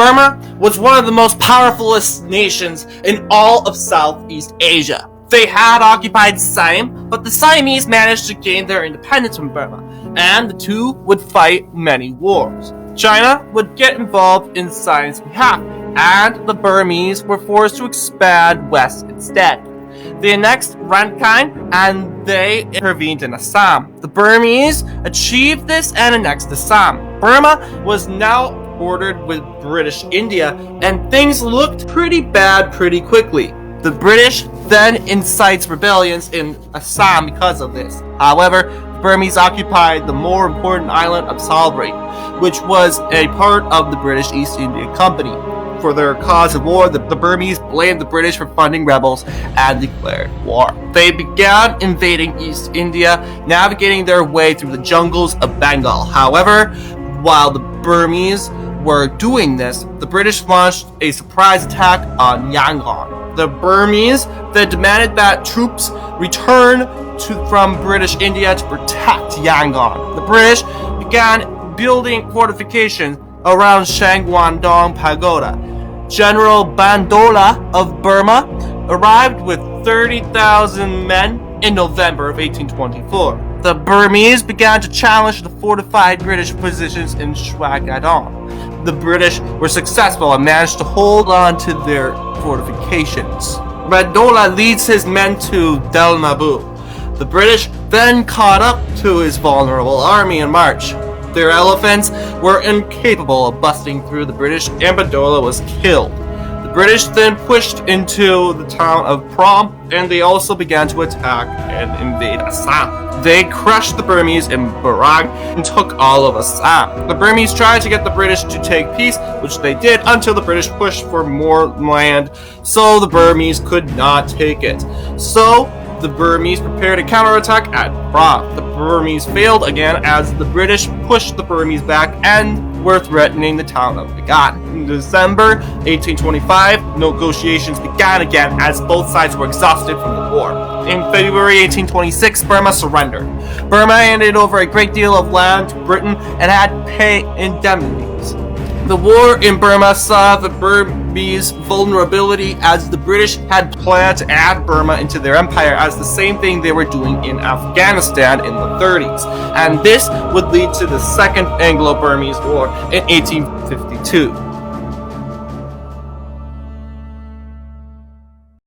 Burma was one of the most powerfulest nations in all of Southeast Asia. They had occupied Siam, but the Siamese managed to gain their independence from Burma, and the two would fight many wars. China would get involved in Siam's behalf, and the Burmese were forced to expand west instead. They annexed Rakhine and they intervened in Assam. The Burmese achieved this and annexed Assam. Burma was now bordered with British India, and things looked pretty bad pretty quickly. The British then incites rebellions in Assam because of this. However, the Burmese occupied the more important island of Salbari, which was a part of the British East India Company. For their cause of war, the Burmese blamed the British for funding rebels and declared war. They began invading East India, navigating their way through the jungles of Bengal. However, while the Burmese were doing this, the British launched a surprise attack on Yangon. The Burmese then demanded that troops return from British India to protect Yangon. The British began building fortifications around Shangwandong Pagoda. General Bandola of Burma arrived with 30,000 men in November of 1824. The Burmese began to challenge the fortified British positions in Shwangadong. The British were successful and managed to hold on to their fortifications. Bandola leads his men to Del Nabu. The British then caught up to his vulnerable army in March. Their elephants were incapable of busting through the British, and Bandola was killed. The British then pushed into the town of Prom, and they also began to attack and invade Assam. They crushed the Burmese in Barang and took all of Assam. The Burmese tried to get the British to take peace, which they did until the British pushed for more land, so the Burmese could not take it. So the Burmese prepared a counterattack at Prom. The Burmese failed again as the British pushed the Burmese back and were threatening the town of Bagan. In December 1825, negotiations began again as both sides were exhausted from the war. In February 1826, Burma surrendered. Burma handed over a great deal of land to Britain and had to pay indemnities. The war in Burma saw the Burmese vulnerability as the British had planned to add Burma into their empire as the same thing they were doing in Afghanistan in the 30s, and this would lead to the Second Anglo-Burmese War in 1852.